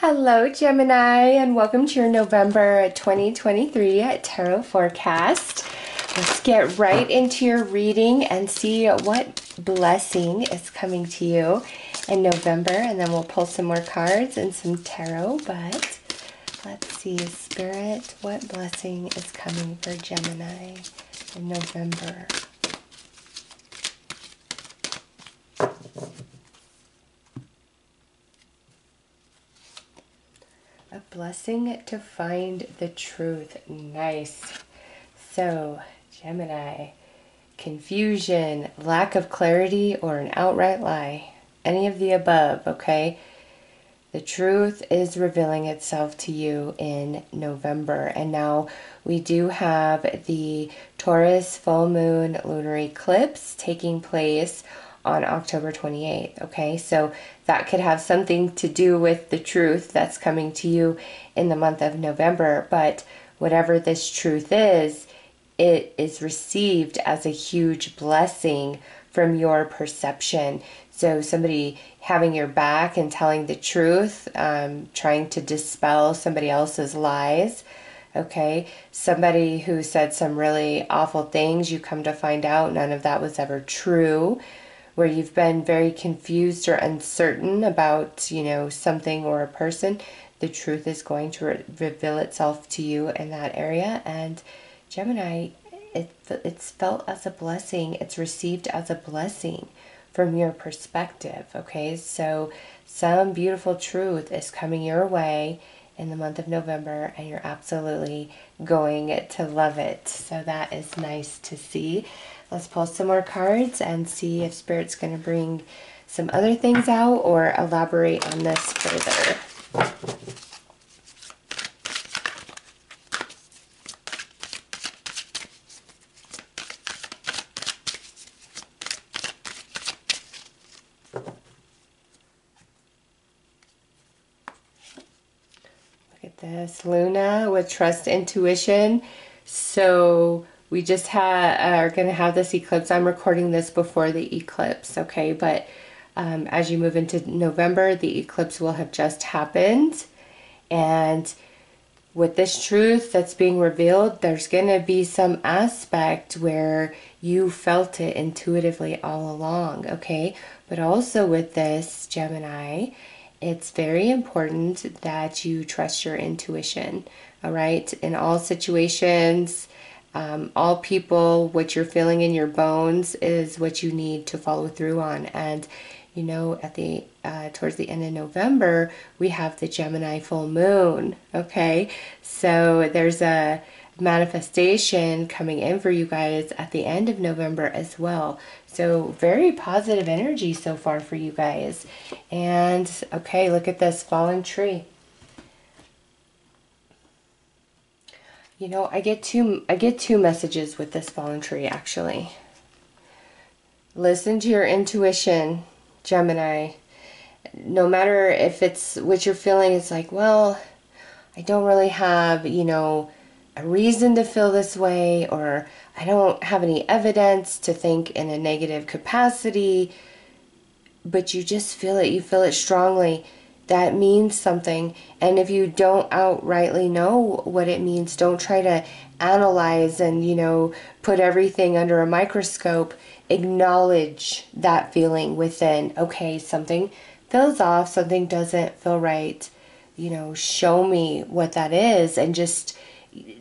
Hello, Gemini, and welcome to your November 2023 tarot forecast. Let's get right into your reading and see what blessing is coming to you in November, and then we'll pull some more cards and some tarot. But let's see, Spirit, what blessing is coming for Gemini in November? A blessing to find the truth. Nice. So, Gemini, confusion, lack of clarity, or an outright lie. Any of the above, okay? The truth is revealing itself to you in November. And now we do have the Taurus full moon lunar eclipse taking place on October 28th, okay? So that could have something to do with the truth that's coming to you in the month of November, but whatever this truth is, it is received as a huge blessing from your perception. So somebody having your back and telling the truth, trying to dispel somebody else's lies, okay? Somebody who said some really awful things, you come to find out none of that was ever true, where you've been very confused or uncertain about, something or a person. The truth is going to reveal itself to you in that area. And Gemini, it's felt as a blessing. It's received as a blessing from your perspective, okay? So some beautiful truth is coming your way in the month of November, and you're absolutely going to love it. So that is nice to see. Let's pull some more cards and see if Spirit's going to bring some other things out or elaborate on this further. Look at this, Luna with trust, intuition. So we just are going to have this eclipse. I'm recording this before the eclipse, okay? But as you move into November, the eclipse will have just happened. And with this truth that's being revealed, there's going to be some aspect where you felt it intuitively all along, okay? But also with this, Gemini, it's very important that you trust your intuition, all right? In all situations, all people, what you're feeling in your bones is what you need to follow through on. And at the towards the end of November, we have the Gemini full moon, okay? So there's a manifestation coming in for you guys at the end of November as well. So very positive energy so far for you guys. And okay, look at this fallen tree. I get two messages with this fallen tree, actually. Listen to your intuition, Gemini. No matter if it's what you're feeling, it's like, well, I don't really have, a reason to feel this way, or I don't have any evidence to think in a negative capacity, but you just feel it. You feel it strongly. That means something. And if you don't outrightly know what it means, don't try to analyze and, put everything under a microscope. Acknowledge that feeling within. Okay, something feels off, something doesn't feel right. Show me what that is, and just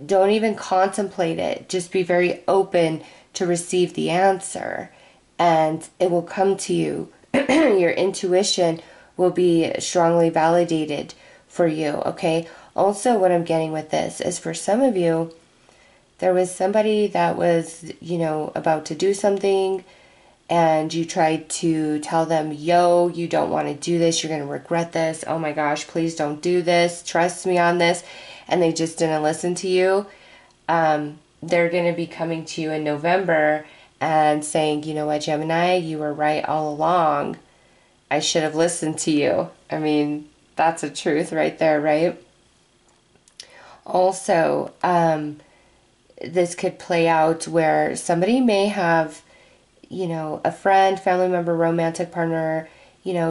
don't even contemplate it. Just be very open to receive the answer, and it will come to you. Your intuition will be strongly validated for you, okay? Also, what I'm getting with this is, for some of you, there was somebody that was, about to do something, and you tried to tell them, yo, you don't want to do this, you're going to regret this, oh my gosh, please don't do this, trust me on this, and they just didn't listen to you. They're going to be coming to you in November and saying, you know what, Gemini, you were right all along. I should have listened to you. I mean, that's a truth right there, right? Also, this could play out where somebody may have, a friend, family member, romantic partner,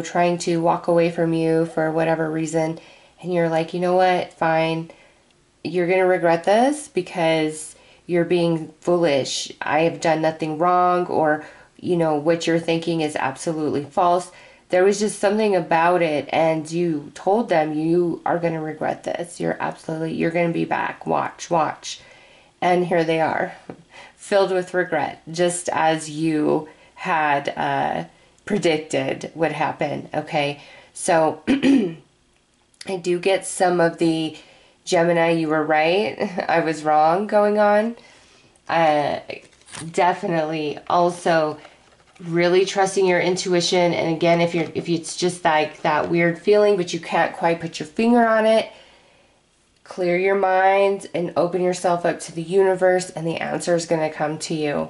trying to walk away from you for whatever reason, And you're like, you know what, fine. You're going to regret this because you're being foolish. I have done nothing wrong, or, you know, what you're thinking is absolutely false. There was just something about it, and you told them you are going to regret this. You're going to be back. Watch. And here they are, filled with regret, just as you had predicted would happen, okay? So I do get some of the Gemini, you were right, I was wrong going on. Definitely also really trusting your intuition. And again, if it's just like that weird feeling, but you can't quite put your finger on it, clear your mind and open yourself up to the universe, and the answer is going to come to you.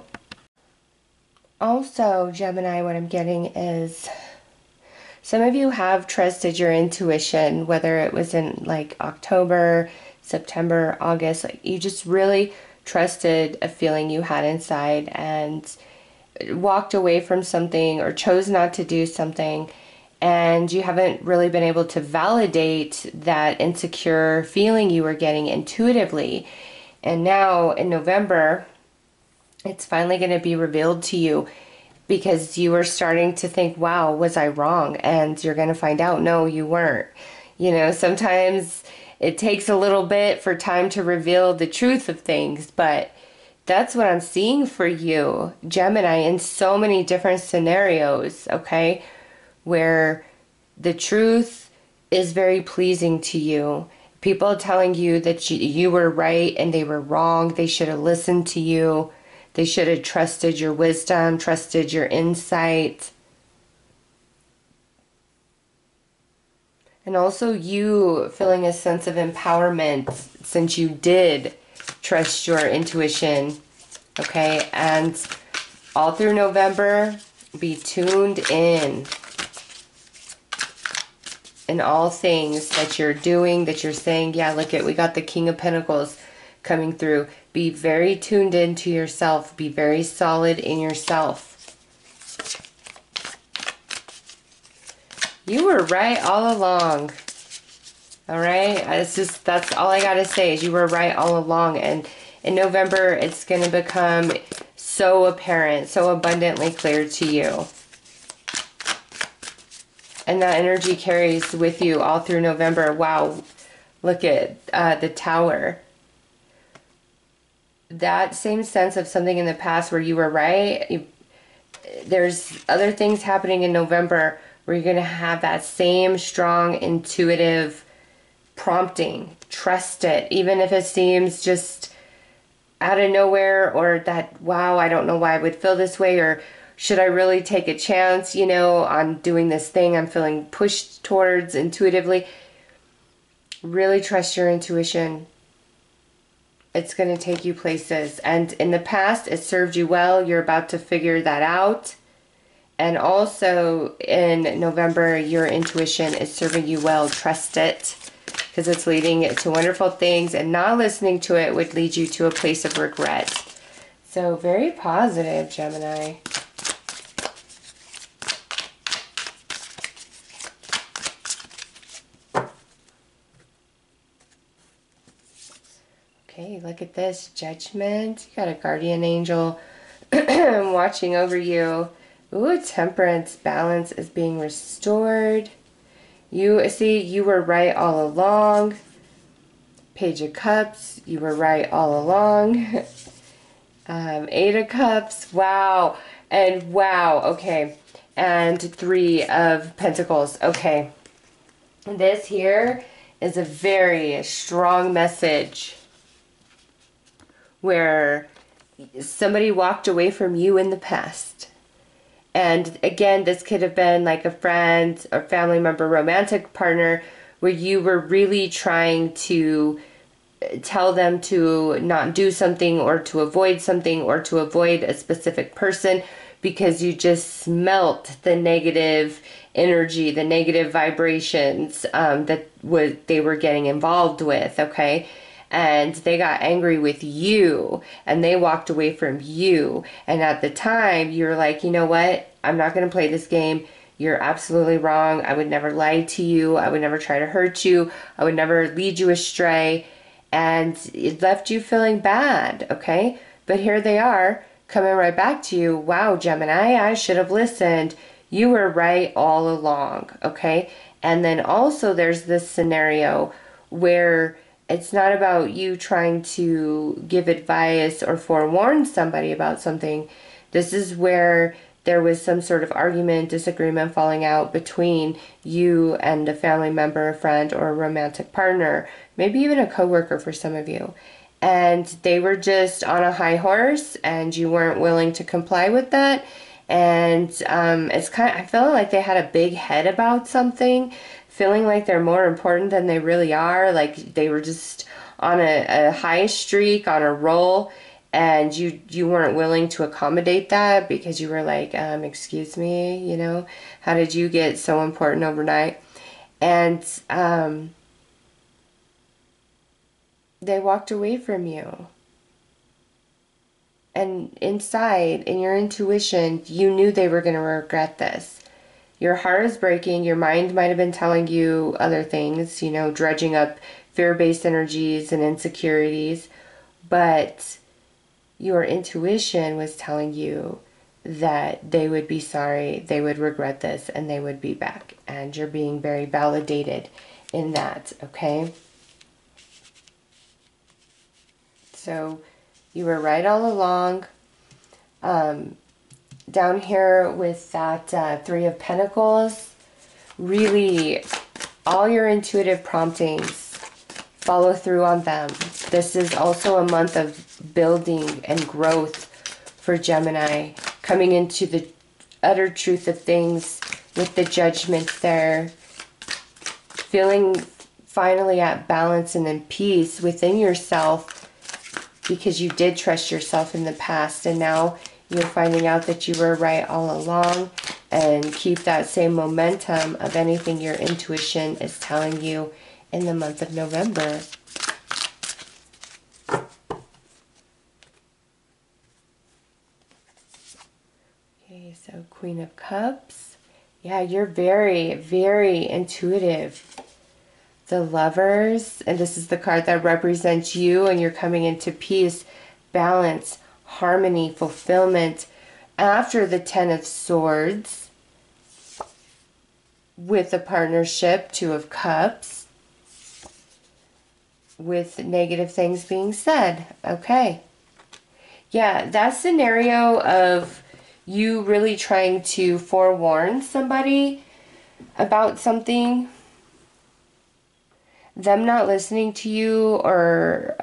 Also, Gemini, what I'm getting is some of you have trusted your intuition, whether it was in like October, September, August. Like, you just really trusted a feeling you had inside and walked away from something or chose not to do something, and you haven't really been able to validate that insecure feeling you were getting intuitively. And now in November, it's finally going to be revealed to you, because you were starting to think, wow, was I wrong? And you're going to find out, no, you weren't. You know, sometimes it takes a little bit for time to reveal the truth of things, but that's what I'm seeing for you, Gemini, in so many different scenarios, okay, where the truth is very pleasing to you. People telling you that you were right and they were wrong. They should have listened to you. They should have trusted your wisdom, trusted your insight. And also you feeling a sense of empowerment since you did trust your intuition. Okay, and all through November, be tuned in all things that you're doing, that you're saying. Yeah, look at, we got the King of Pentacles coming through. Be very tuned into yourself. Be very solid in yourself. You were right all along. All right? That's all I got to say is you were right all along. And in November, it's going to become so apparent, so abundantly clear to you. And that energy carries with you all through November. Wow. Look at the Tower. That same sense of something in the past where you were right, there's other things happening in November where you're going to have that same strong intuitive prompting. Trust it, even if it seems just out of nowhere, or that, wow, I don't know why I would feel this way, or should I really take a chance, you know, on doing this thing I'm feeling pushed towards intuitively. Really trust your intuition. It's going to take you places. And in the past, it served you well. You're about to figure that out. And also in November, your intuition is serving you well. Trust it, because it's leading to wonderful things. And not listening to it would lead you to a place of regret. So very positive, Gemini. Okay, look at this. Judgment. You got a guardian angel watching over you. Ooh, temperance. Balance is being restored. You see, you were right all along. Page of Cups. You were right all along. Eight of Cups. Wow. And wow. Okay. And Three of Pentacles. Okay. This here is a very strong message where somebody walked away from you in the past. And again, this could have been like a friend or family member, romantic partner, where you were really trying to tell them to not do something, or to avoid something, or to avoid a specific person, because you just smelt the negative energy, the negative vibrations that they were getting involved with, okay? And they got angry with you, and they walked away from you. And at the time, you're like, you know what? I'm not going to play this game. You're absolutely wrong. I would never lie to you. I would never try to hurt you. I would never lead you astray. And it left you feeling bad, okay? But here they are coming right back to you. Wow, Gemini, I should have listened. You were right all along, okay? And then also there's this scenario where it's not about you trying to give advice or forewarn somebody about something. This is where there was some sort of argument, disagreement, falling out between you and a family member, a friend, or a romantic partner, maybe even a coworker for some of you. And they were just on a high horse and you weren't willing to comply with that. And it's kind of, I feel like they had a big head about something, feeling like they're more important than they really are. Like they were just on a high streak, on a roll, and you weren't willing to accommodate that because you were like, excuse me, you know, how did you get so important overnight? And they walked away from you. And inside, in your intuition, you knew they were going to regret this. Your heart is breaking. Your mind might have been telling you other things, you know, dredging up fear-based energies and insecurities. But your intuition was telling you that they would be sorry, they would regret this, and they would be back. And you're being very validated in that, okay? So you were right all along. Down here with that Three of Pentacles, really all your intuitive promptings, follow through on them. This is also a month of building and growth for Gemini, coming into the utter truth of things with the Judgment there, feeling finally at balance and in peace within yourself, because you did trust yourself in the past, and now you're finding out that you were right all along. And keep that same momentum of anything your intuition is telling you in the month of November. Okay, so Queen of Cups. Yeah, you're very, very intuitive. The Lovers, and this is the card that represents you, and you're coming into peace, balance, harmony, fulfillment. After the Ten of Swords, with the partnership, Two of Cups, with negative things being said. Okay. Yeah, that scenario of you really trying to forewarn somebody about something, them not listening to you, or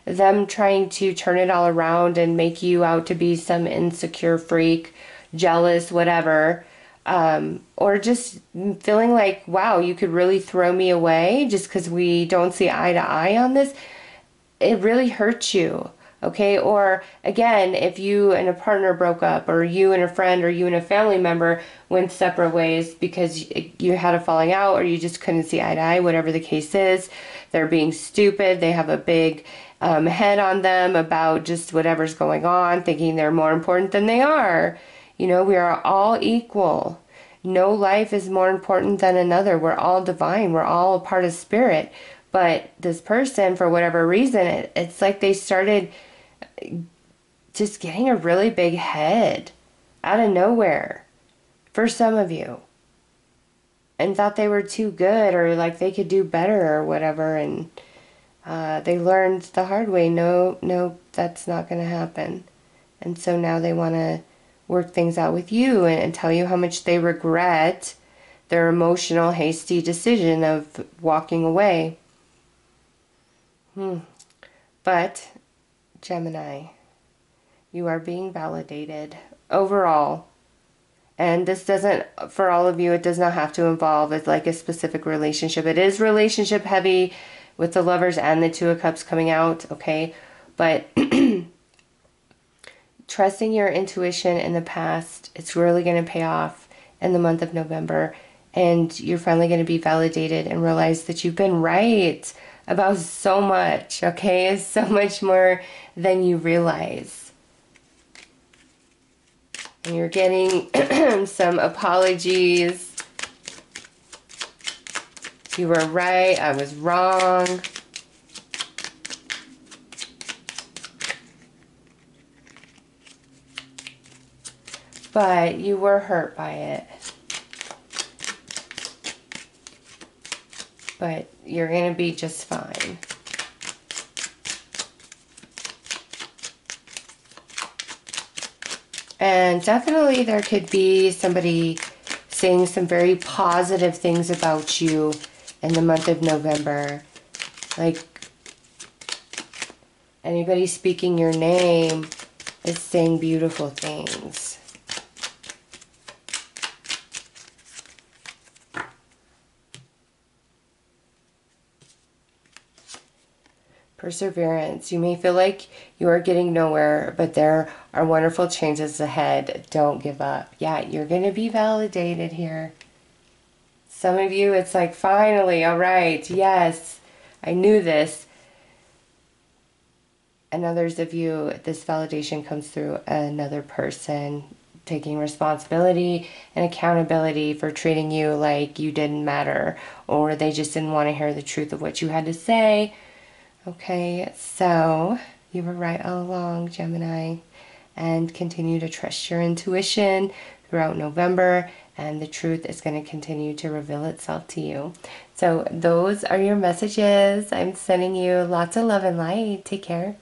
them trying to turn it all around and make you out to be some insecure freak, jealous, whatever, or just feeling like, wow, you could really throw me away just because we don't see eye to eye on this. It really hurts you. Okay, or again, if you and a partner broke up, or you and a friend, or you and a family member went separate ways because you had a falling out, or you just couldn't see eye to eye, whatever the case is, they're being stupid, they have a big head on them about just whatever's going on, thinking they're more important than they are. You know, we are all equal. No life is more important than another. We're all divine. We're all a part of spirit. But this person, for whatever reason, it's like they started just getting a really big head out of nowhere for some of you, and thought they were too good, or like they could do better or whatever, and they learned the hard way, no, that's not going to happen. And so now they want to work things out with you and tell you how much they regret their emotional, hasty decision of walking away. But Gemini, you are being validated overall. And this doesn't, for all of you, it does not have to involve it's like a specific relationship. It is relationship heavy with the Lovers and the Two of Cups coming out, okay? But trusting your intuition in the past, it's really going to pay off in the month of November. And you're finally going to be validated and realize that you've been right about so much, okay? It's so much more than you realize. And you're getting some apologies. You were right, I was wrong. But you were hurt by it. But you're going to be just fine. And definitely there could be somebody saying some very positive things about you in the month of November. Like anybody speaking your name is saying beautiful things. Perseverance. You may feel like you are getting nowhere, but there are wonderful changes ahead. Don't give up. Yeah, you're going to be validated here. Some of you, it's like, finally, all right, yes, I knew this. And others of you, this validation comes through another person taking responsibility and accountability for treating you like you didn't matter, or they just didn't want to hear the truth of what you had to say. Okay, so you were right all along, Gemini, and continue to trust your intuition throughout November, and the truth is going to continue to reveal itself to you. So those are your messages. I'm sending you lots of love and light. Take care.